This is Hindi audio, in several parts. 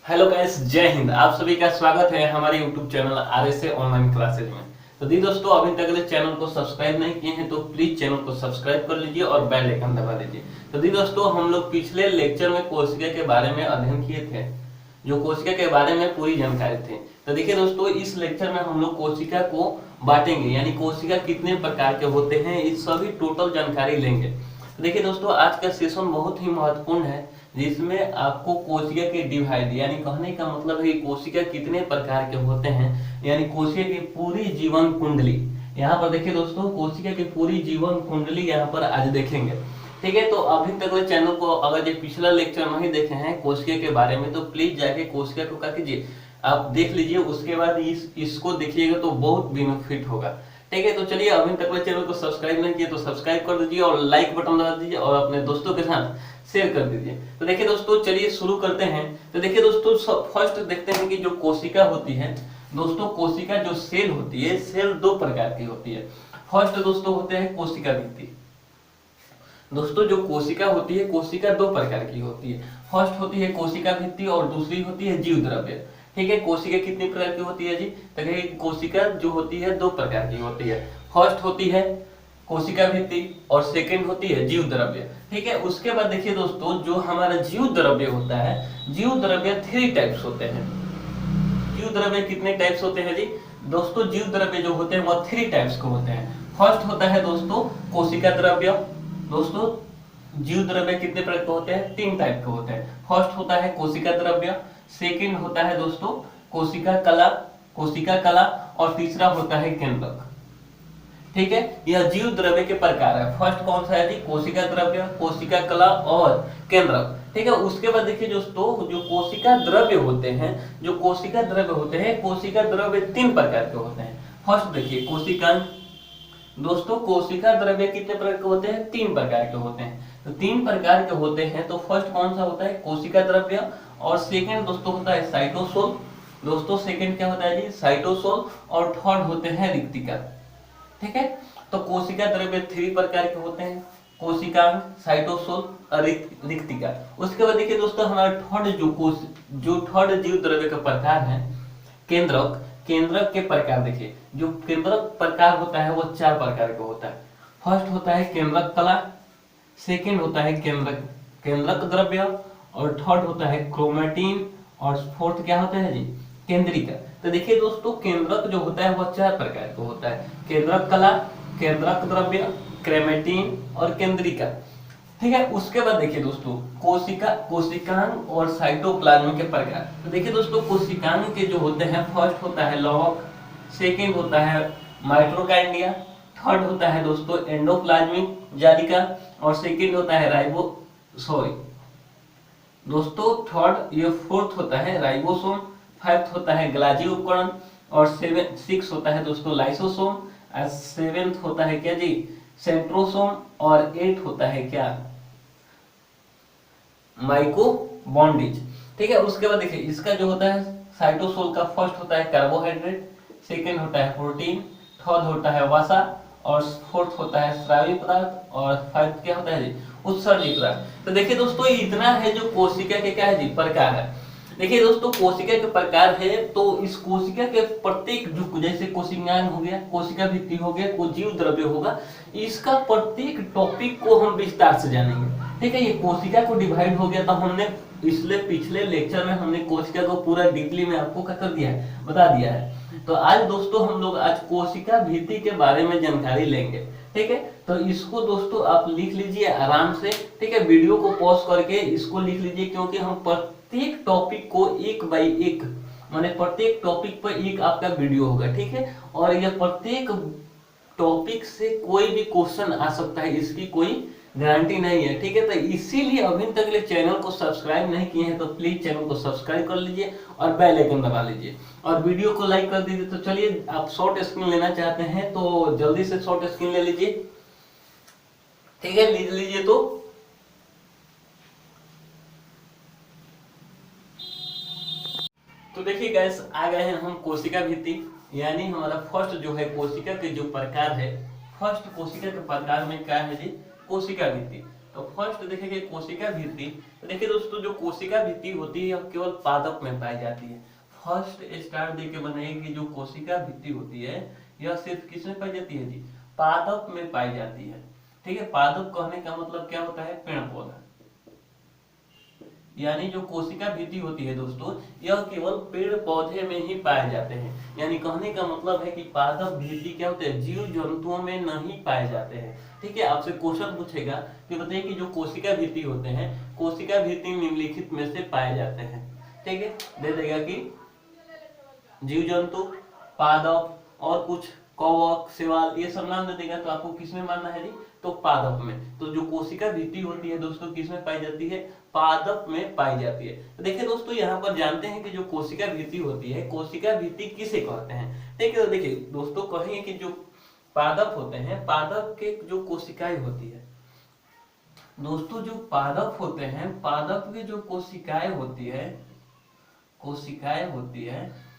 हेलो गाइस, जय हिंद। आप सभी का स्वागत है हमारे YouTube channel RSA online classes में। तो दी दोस्तों, अभी तक अगर चैनल को सब्सक्राइब नहीं किए हैं तो प्लीज चैनल को सब्सक्राइब कर लीजिए और बेल आइकन दबा दीजिए। तो दी दोस्तों, हम लोग पिछले लेक्चर में कोशिका के बारे में अध्ययन किए थे, जो कोशिका के बारे में पूरी जानकारी थी। तो देखिए दोस्तों, इस लेक्चर में हम लोग कोशिका को बांटेंगे, यानी कोशिका कितने प्रकार के होते हैं, इस सभी टोटल जानकारी लेंगे। तो देखिए दोस्तों, आज का सेशन बहुत ही महत्वपूर्ण है, जिसमें आपको कोशिका के डिवाइड, यानी कहने का मतलब है कि कोशिका कितने प्रकार के होते हैं, यानी कोशिका की पूरी जीवन कुंडली। यहाँ पर देखिए दोस्तों, कोशिका की पूरी जीवन कुंडली यहाँ पर आज देखेंगे। ठीक है, तो अभी तक चैनल को अगर ये पिछला लेक्चर नहीं देखे हैं कोशिका के बारे में तो प्लीज जाके कोशिका को क्या कीजिए, आप देख लीजिए, उसके बाद इसको देखिएगा तो बहुत बेनिफिट होगा। ठीक है, तो चलिए, अभी तक चैनल को सब्सक्राइब नहीं किया तो सब्सक्राइब कर दीजिए और लाइक बटन दबा दीजिए और अपने दोस्तों के साथ शेयर कर दीजिए। तो देखिए दोस्तों, चलिए शुरू करते हैं। तो देखिए दोस्तों, फर्स्ट देखते हैं कि जो कोशिका होती है दोस्तों, कोशिका जो सेल होती है, सेल दो प्रकार की होती है। फर्स्ट दोस्तों होते हैं कोशिका भित्ति। दोस्तों, जो कोशिका होती है, कोशिका दो प्रकार की होती है। फर्स्ट होती है कोशिका भित्ति और दूसरी होती है जीव द्रव्य। ठीक है, कोशिका कितनी प्रकार की होती है जी? तो कोशिका जो होती है दो प्रकार की होती है। फर्स्ट होती है कोशिका भित्ति और सेकंड होती है जीव द्रव्य। ठीक है, उसके बाद देखिए दोस्तों, जो हमारा जीव द्रव्य होता है, जीव द्रव्य 3 टाइप्स होते हैं। जीव द्रव्य कितने टाइप्स होते हैं जी? दोस्तों, जीव द्रव्य जो होते हैं वो 3 टाइप्स के होते हैं। फर्स्ट होता है दोस्तों कोशिका द्रव्य। दोस्तों, जीव द्रव्य कितने प्रकार के होते हैं? 3 टाइप के होते हैं। फर्स्ट होता है कोशिका द्रव्य, सेकंड होता है दोस्तों कोशिका कला और तीसरा होता है केंद्रक। ठीक है, यह जीव द्रव्य के प्रकार है। फर्स्ट कौन सा है जी? कोशिका द्रव्य, कोशिका कला और केंद्रक। ठीक है, उसके बाद देखिए दोस्तों, जो कोशिका द्रव्य होते हैं, कोशिका द्रव्य 3 प्रकार के होते हैं। फर्स्ट देखिए कोशिकांग। दोस्तों, कोशिका द्रव्य कितने प्रकार के होते हैं? 3 प्रकार के होते हैं। तो 3 प्रकार के होते हैं, तो फर्स्ट कौन सा होता है? कोशिका द्रव्य। और सेकंड दोस्तों होता है साइटोसोल। दोस्तों, सेकंड क्या होता है जी? साइटोसोल। और थर्ड होते हैं रिक्तिका। ठीक है, तो कोशिका द्रव्य 3 प्रकार के होते हैं, कोशिकांग, साइटोसोल और रिक्तिका। उसके बाद देखिए दोस्तों, हमारा थर्ड जीव द्रव्य का प्रकार है केंद्रक। केंद्रक के प्रकार देखिए, जो केंद्रक प्रकार होता है वो 4 प्रकार का होता है। फर्स्ट होता है केंद्रक कला, सेकंड होता है केंद्रक द्रव्य और थर्ड होता है क्रोमेटिन और फोर्थ क्या होता है जी? केंद्रिका। तो देखिए दोस्तों, केंद्रक जो होता है वह 4 प्रकार का होता है, केंद्रक कला, केंद्रक द्रव्य, क्रोमेटिन और केंद्रिका। ठीक है, उसके बाद देखिए दोस्तों, कोशिकांग और साइटोप्लाज्म के प्रकार। तो देखिए दोस्तों, कोशिकांग के जो होते हैं, फर्स्ट होता है लौहक, सेकंड होता है माइटोकांड्रिया, थर्ड होता है दोस्तों एंडोप्लाज्मिक जालिका और सेकंड होता है दोस्तों थर्ड ये फोर्थ होता है राइबोसोम, फिफ्थ होता है ग्लाजी उपकरण और 6 होता है दोस्तों लाइसोसोम और 7th होता है क्या जी? सेंट्रोसोम और 8 होता है क्या? माइकोबॉन्डिज। ठीक है, उसके बाद देखिए इसका जो होता है साइटोसोल का, फर्स्ट होता है कार्बोहाइड्रेट, सेकंड होता है प्रोटीन, थर्ड होता है वसा और फोर्थ होता है स्रावी पदार्थ और फिफ्थ क्या होता है जी? उत्सर्जी पदार्थ। तो देखिए दोस्तों, इतना है जो कोशिका के क्या है जी? प्रकार है। देखिए दोस्तों, कोशिका के प्रकार है, तो इस कोशिका के प्रत्येक जो, जैसे कोशिकांग हो गया, कोशिका भित्ति हो गया, को जीव द्रव्य होगा, इसका प्रत्येक टॉपिक को हम विस्तार से जानेंगे। ठीक है, ये कोशिका को डिवाइड हो गया, तो हमने इसलिए पिछले लेक्चर में हमने कोशिका को पूरा डीपली में आपको क्या कर दिया है? बता दिया है। तो आज दोस्तों हम लोग आज कोशिका भित्ति के बारे में जानकारी लेंगे। ठीक है, तो इसको दोस्तों आप लिख लीजिए आराम से। ठीक है, वीडियो को पॉज करके इसको लिख लीजिए, क्योंकि हम प्रत्येक टॉपिक को एक बाई एक, माने प्रत्येक टॉपिक पर एक आपका वीडियो होगा। ठीक है, और यह प्रत्येक टॉपिक से कोई भी क्वेश्चन आ सकता है, इसकी कोई गारंटी नहीं है। ठीक है, तो इसीलिए अभी तक के चैनल को सब्सक्राइब नहीं किए हैं तो प्लीज चैनल को सब्सक्राइब कर लीजिए और बेल आइकन दबा लीजिए और वीडियो को लाइक कर दीजिए। तो चलिए, आप शॉर्ट स्क्रीन लेना चाहते हैं तो जल्दी से शॉर्ट स्क्रीन ले लीजिए। ठीक है, ले लीजिए। तो देखिए गाइस, आ गए हैं हम कोशिका भित्ति, यानी हमारा फर्स्ट जो है कोशिका के जो प्रकार है, फर्स्ट कोशिका के प्रकार में क्या है जी? कोशिका भित्ति। तो फर्स्ट देखेंगे कोशिका भित्ति। तो देखिए दोस्तों, जो कोशिका भित्ति होती है यह केवल पादप में पाई जाती है। फर्स्ट स्टार देके बनाएगी, जो कोशिका भित्ति होती है यह सिर्फ किसमें पाई जाती है जी? पादप में पाई जाती है। ठीक है, पादप कहने का मतलब क्या होता है? पेड़ पौधा। यानी जो कोशिका भित्ति होती है दोस्तों, यह केवल पेड़ पौधे में ही पाए जाते हैं। यानी कहने का मतलब है कि पादप भित्ति क्या होते हैं? जीव जंतुओं में नहीं पाए जाते हैं। ठीक है, आपसे क्वेश्चन पूछेगा कि बताइए कि जो कोशिका भित्ति होते हैं, कोशिका भित्ति निम्नलिखित में से पाए जाते हैं। ठीक है, दे देगा कि जीव जंतु, पादप और कुछ कवक, शैवाल, ये सब नाम दे देगा। तो आपको किसमें मानना है जी? तो पादप में। तो जो कोशिका भित्ति होती है दोस्तों, किसमें पाई जाती है? पादप में पाई जाती है। तो देखिए दोस्तों, यहाँ पर जानते हैं कि जो कोशिका भित्ति होती है, कोशिका भित्ति किसे कहते हैं? ठीक है, तो देखिए दोस्तों, कहेंगे कि जो पादप होते हैं, पादप के जो कोशिकाएं होती है दोस्तों, जो पादप होते हैं, पादप की जो कोशिकाएं होती है, कोशिकाएं होती है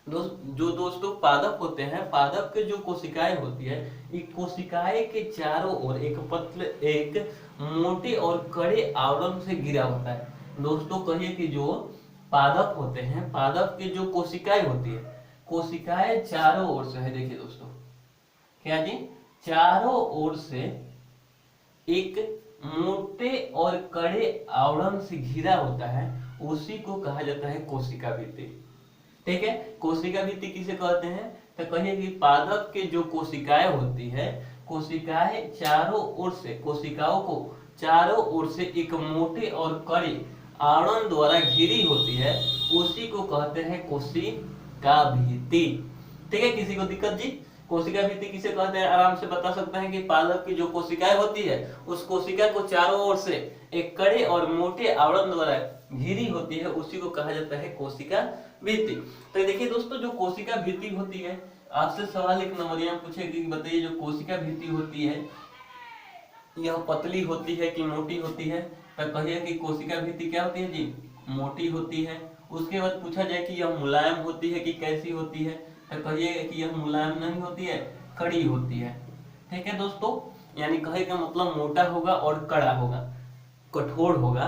जो दोस्तों पादप होते हैं, पादप के जो कोशिकाएं होती है, एक कोशिकाएं के चारों ओर एक मोटे और कड़े आवरण से घिरा होता है। दोस्तों कहिए कि जो पादप होते हैं, पादप के जो कोशिकाएं होती है, कोशिकाएं चारों ओर से है। देखिए दोस्तों, क्या जी? चारों ओर से एक मोटे और कड़े आवरण से घिरा होता है, उसी को कहा जाता है कोशिका भित्ति। ठीक है, कोशिका भित्ति किसे कहते हैं? तो कहिए कि पादप के जो कोशिकाएं होती है, कोशिकाएं चारों ओर से, कोशिकाओं को चारों ओर से एक मोटे और कड़े आवरण द्वारा घिरी होती है, उसी को कहते हैं कोशिका भित्ति। ठीक है, किसी को दिक्कत जी? कोशिका भित्ति किसे कहते हैं? आराम से बता सकते हैं कि पादप की जो कोशिकाएं होती है, उस कोशिका को चारों ओर से एक कड़े और मोटे आवरण द्वारा घिरी होती है, उसी को कहा जाता है कोशिका भित्ति। तो देखिए दोस्तों, जो कोशिका भित्ति होती है, आपसे सवाल एक नंबरिया पूछेगी कि बताइए जो कोशिका भित्ति होती है, यह पतली होती है कि मोटी होती है? तो कहिए कि कोशिका भित्ति क्या होती है जी? मोटी होती है। उसके बाद पूछा जाए कि यह मुलायम होती है कि कैसी होती है? तो कहिए कि यह मुलायम नहीं होती है, कड़ी होती है। ठीक है दोस्तों, यानी कहे का मतलब मोटा होगा और कड़ा होगा, कठोर होगा।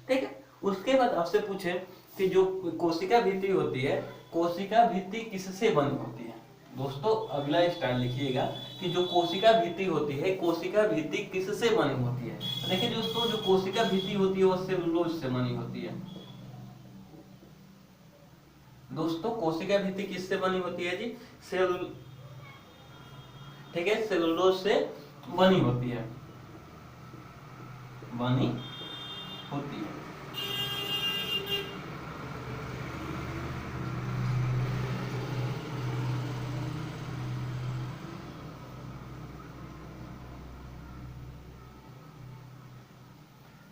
ठीक है, उसके बाद आपसे पूछे कि जो कोशिका भित्ति होती है, कोशिका भित्ति किससे बनी होती है? दोस्तों अगला स्टार लिखिएगा कि जो कोशिका भित्ति होती है, कोशिका भित्ति किससे बनी होती है? तो देखिए दोस्तों, जो कोशिका भित्ति होती है वो सेलुलोज से बनी होती है। दोस्तों कोशिका भित्ति किससे बनी होती है जी? ठीक है, सेलुलोज से बनी होती है, बनी होती है।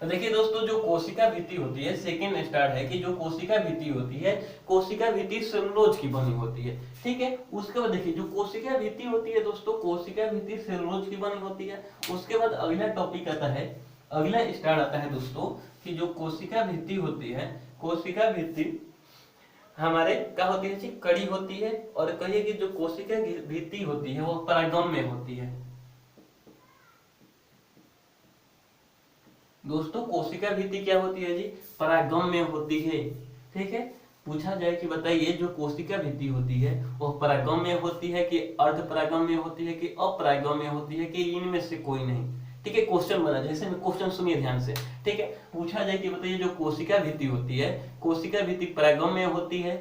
तो देखिए दोस्तों, जो कोशिका भित्ति होती है, सेकेंड स्टार्ट है कि जो कोशिका भित्ति होती है, कोशिका भित्ति सेलुलोज की बनी होती है। ठीक है, उसके बाद देखिए जो कोशिका भित्ति होती है दोस्तों, कोशिका भित्ति सेलुलोज की बनी होती है। उसके बाद अगला टॉपिक आता है, अगला स्टार्ट आता है दोस्तों कि जो कोशिका भित्ति होती है, कोशिका भित्ति हमारे क्या होती है जी? कड़ी होती है। और कहिए कि जो कोशिका भित्ति होती है वो परागम्य होती है। दोस्तों कोशिका भित्ति क्या होती है जी? परागम्य होती है। ठीक है, पूछा जाए कि बताइए जो कोशिका भित्ति होती है वह परागम्य होती है कि अर्ध परागम्य होती है कि अपरागम्य होती है कि इनमें से कोई नहीं? ठीक है, क्वेश्चन बना, जैसे में क्वेश्चन सुनिए ध्यान से। ठीक है, पूछा जाए कि बताइए जो कोशिका भित्ति होती है, कोशिका भित्ति परागम्य होती है,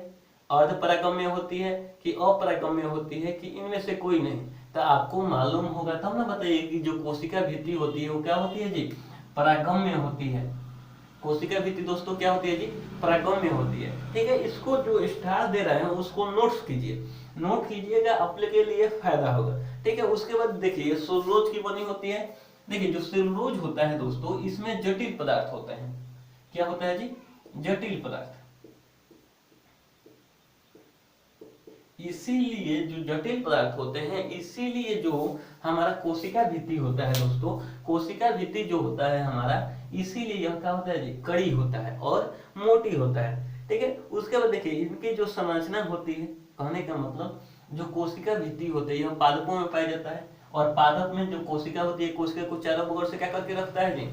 अर्ध परागम्य होती है कि अपरागम्य होती है कि इनमें से कोई नहीं? तो आपको मालूम होगा तब ना बताइए कि जो कोशिका भित्ति होती है वो क्या होती है जी? परागम्य होती है। कोशिका भित्ति दोस्तों क्या होती है जी? परागम्य होती है। ठीक है, इसको जो स्टार दे रहे हैं उसको नोट्स कीजिए, नोट कीजिएगा, अपने के लिए फायदा होगा। ठीक है, उसके बाद देखिए सेलुलोज की बनी होती है। देखिए जो सेलुलोज होता है दोस्तों, इसमें जटिल पदार्थ होते हैं। क्या होता है जी? जटिल पदार्थ। इसीलिए जो जटिल पदार्थ होते हैं, इसीलिए जो हमारा कोशिका भित्ति होता है दोस्तों, कोशिका भित्ति जो होता है हमारा, इसीलिए यह क्या होता है जी? कड़ी होता है और मोटी होता है। ठीक है, उसके बाद देखिए इनकी जो संरचना होती है, कहने का मतलब जो कोशिका भित्ति होती है यह पादपों में पाया जाता है। और पादप में जो कोशिका होती है, कोशिका को चारों बगल से क्या करके रखता है जी,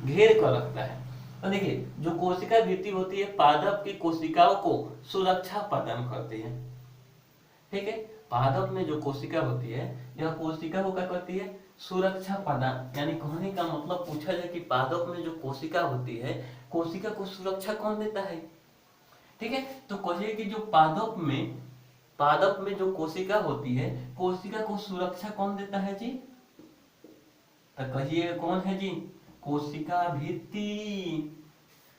घेर कर रखता है। तो देखिए जो कोशिका भित्ति होती है पादप की कोशिकाओं को सुरक्षा प्रदान करती है। ठीक है, पादप में जो कोशिका होती है यह कोशिका को क्या करती है, सुरक्षा प्रदान, यानी कहने का मतलब पूछा जाए कि पादप में जो कोशिका होती है, कोशिका को सुरक्षा कौन देता है। ठीक है, तो कहिए कि जो पादप में जो कोशिका होती है, कोशिका को सुरक्षा कौन देता है जी, तो कहिए कौन है जी, कोशिका भित्ति।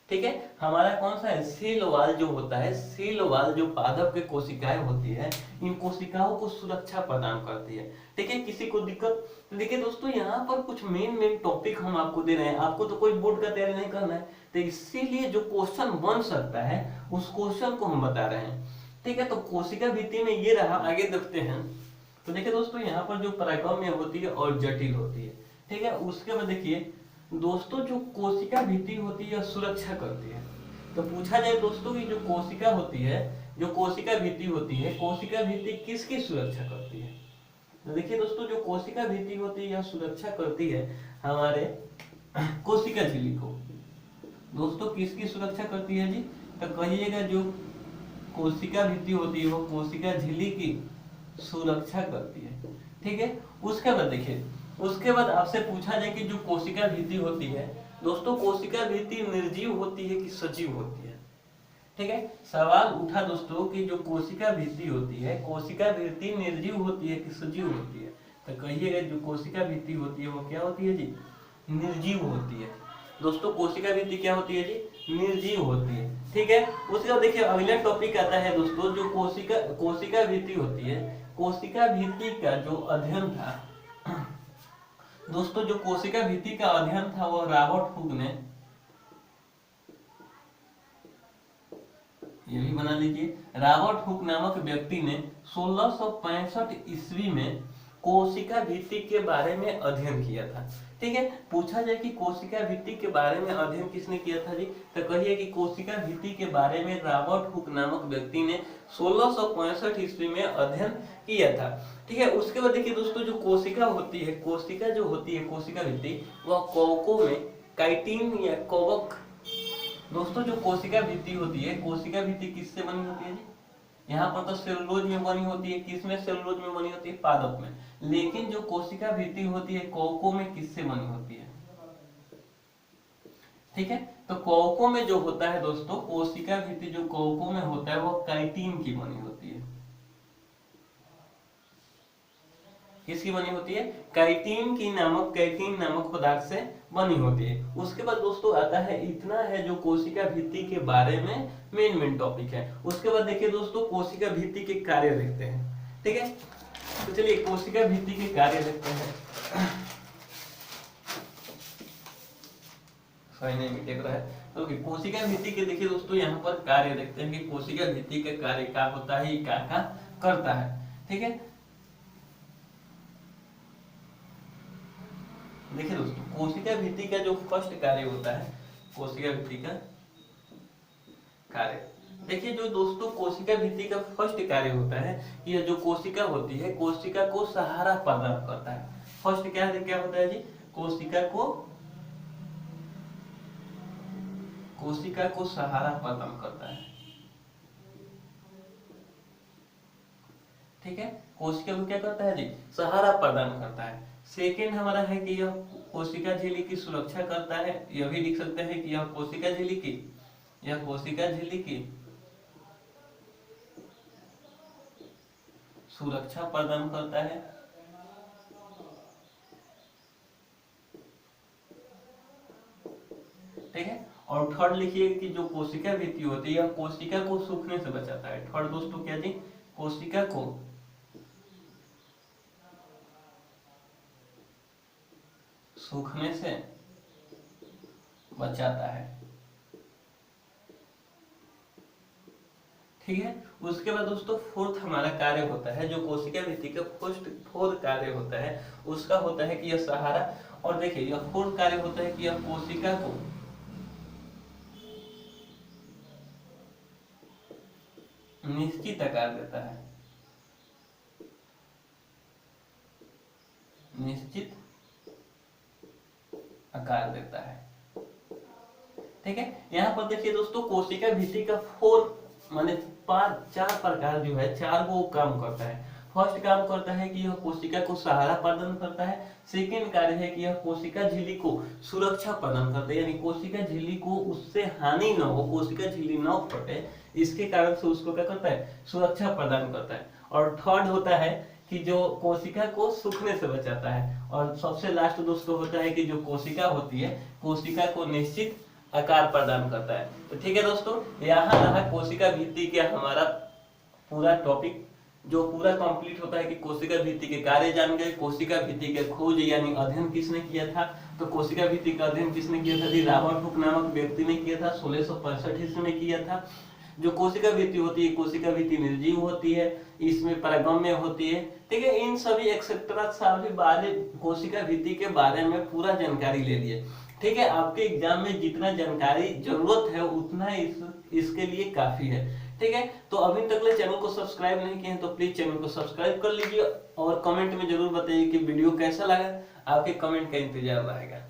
ठीक है, हमारा कौन सा है, सेल वॉल जो होता है, सेल वॉल जो पादप के कोशिकाएं होती है, इन कोशिकाओं को सुरक्षा प्रदान करती है। ठीक है, किसी को दिक्कत, तो देखिए दोस्तों यहाँ पर कुछ मेन टॉपिक हम आपको दे रहे हैं, आपको तो कोई बोर्ड का तैयारी नहीं करना है, तो इसीलिए जो क्वेश्चन बन सकता है उस क्वेश्चन को हम बता रहे हैं। ठीक है, तो कोशिका भित्ति में ये रहा, आगे देखते हैं। तो देखिए दोस्तों यहाँ पर जो परागम्य होती है और जटिल होती है। ठीक है, उसके बाद देखिए दोस्तों जो कोशिका भित्ति होती है सुरक्षा करती है। तो पूछा जाए दोस्तों की जो कोशिका होती है, जो कोशिका भित्ति होती है, कोशिका भित्ति किसकी सुरक्षा करती है। तो देखिए दोस्तों जो कोशिका भित्ति होती है यह सुरक्षा करती है हमारे कोशिका झिल्ली को। दोस्तों किसकी सुरक्षा करती है जी, तो कहिएगा जो कोशिका भित्ति होती है वो कोशिका झिल्ली की सुरक्षा करती है। ठीक है, उसके बाद देखिए, उसके बाद आपसे पूछा जाए कि जो कोशिका भित्ति होती है दोस्तों, कोशिका भित्ति निर्जीव होती है कि सजीव होती है। ठीक है, सवाल उठा दोस्तों कि जो कोशिका भित्ति होती है, कोशिका भित्ति निर्जीव होती है कि सजीव होती है, तो कहिएगा जो कोशिका भित्ति होती है वो क्या होती है जी, निर्जीव होती है। दोस्तों कोशिका भित्ति क्या होती है जी, निर्जीव होती है। ठीक है, उसके बाद देखिए अगला टॉपिक आता है दोस्तों, जो कोशिका भित्ति होती है, कोशिका भित्ति का जो अध्ययन था दोस्तों, जो कोशिका भित्ति का अध्ययन था वो रॉबर्ट हुक ने, ये भी बना लीजिए, रॉबर्ट हुक नामक व्यक्ति ने 1665 ईस्वी में कोशिका भित्ति के बारे में अध्ययन किया था। ठीक है, पूछा जाए कि कोशिका भित्ति के बारे में अध्ययन किसने किया था जी, तो कहिए कि कोशिका भित्ति के बारे में रॉबर्ट हुक नामक व्यक्ति ने 1665 ईस्वी में अध्ययन किया था। ठीक है, उसके बाद देखिए दोस्तों जो कोशिका होती है, कोशिका जो होती है कोशिका भित्ति, वह कवकों में काइटिन या कवक, दोस्तों जो कोशिका भित्ति होती है, कोशिका भित्ति किससे बनी होती है जी, यहाँ पर तो सेलुलोज में बनी होती है, किसमें सेलुलोज में बनी होती है, पादप में। लेकिन जो कोशिका भित्ति होती है कवकों में किससे बनी होती है। ठीक है, तो कवकों में जो होता है दोस्तों, कोशिका भित्ति जो कवकों में होता है वो काइटिन की बनी होती है। किसकी बनी होती है, काइटिन नामक पदार्थ से बनी होती है। उसके बाद दोस्तों आता है, इतना है जो कोशिका भित्ति के बारे में मेन टॉपिक है। उसके बाद देखिए दोस्तों कोशिका भित्ति के कार्य देखते हैं। ठीक है, तो चलिए कोशिका भित्ति के कार्य देखते हैं। सही नहीं मिटेगा रहा है, तो कोशिका भित्ति के देखिए दोस्तों यहाँ पर कार्य देखते हैं कि कोशिका भित्ति का कार्य क्या होता है, क्या करता है। ठीक है, देखिए दोस्तों कोशिका भित्ति का जो फर्स्ट कार्य होता है, कोशिका भित्ति का कार्य देखिए, जो दोस्तों कोशिका भित्ति का फर्स्ट कार्य होता है कि यह जो कोशिका होती है, कोशिका को सहारा प्रदान करता है। फर्स्ट क्या होता है जी, कोशिका को सहारा प्रदान करता है। ठीक है, कोशिका को क्या करता है जी, सहारा प्रदान करता है। सेकेंड हमारा है कि यह कोशिका झिल्ली की सुरक्षा करता है। यह भी लिख सकते हैं कि यह कोशिका झिल्ली की सुरक्षा प्रदान करता है। ठीक है, और थर्ड लिखिए कि जो कोशिका भित्ति होती है यह कोशिका को सूखने से बचाता है। थर्ड दोस्तों क्या जी, कोशिका को सूखने से बचाता है। ठीक है, उसके बाद दोस्तों फोर्थ हमारा कार्य होता है, जो कोशिका भित्ति का फोर्थ कार्य होता है उसका होता है कि यह सहारा, और देखिए यह फोर्थ कार्य होता है कि यह कोशिका को निश्चित आकार देता है। निश्चित आकार देता है। ठीक है, यहाँ पर देखिए दोस्तों, कोशिका भित्ति का माने 4 प्रकार जो है, 4 वो काम करता है। फर्स्ट काम करता है कि यह कोशिका को सहारा प्रदान करता है। सेकेंड कार्य है कि यह कोशिका झिल्ली को सुरक्षा प्रदान करता है, यानी कोशिका झिल्ली को उससे हानि न हो, कोशिका झिल्ली न फटे, इसके कारण से उसको क्या करता है, सुरक्षा प्रदान करता है। और थर्ड होता है कि जो कोशिका को सूखने से बचाता है। और सबसे लास्ट दोस्तों होता है कि जो कोशिका होती है, कोशिका को निश्चित आकार प्रदान करता है। तो ठीक है दोस्तों, यहाँ रहा कोशिका भित्ति के हमारा पूरा टॉपिक, जो पूरा कंप्लीट होता है कि कोशिका भित्ति के कार्य जान गए। कोशिका भित्ति के खोज यानी अध्ययन किसने किया था, तो कोशिका भित्ति का अध्ययन किसने किया था जी, रॉबर्ट हुक नामक व्यक्ति ने किया था, 1665 ईस्वी में किया था। जो कोशिका भित्ति होती है, कोशिका भित्ति निर्जीव होती है, इसमें पारगम्य होती है। ठीक है, इन सभी एक्सेट्रा सभी बारे कोशिका भित्ति के बारे में पूरा जानकारी ले लिए। ठीक है, आपके एग्जाम में जितना जानकारी जरूरत है उतना इसके लिए काफी है। ठीक है, तो अभी तक चैनल को सब्सक्राइब नहीं किए हैं तो प्लीज चैनल को सब्सक्राइब कर लीजिए और कमेंट में जरूर बताइए कि वीडियो कैसा लगा। आपके कमेंट का इंतजार रहेगा।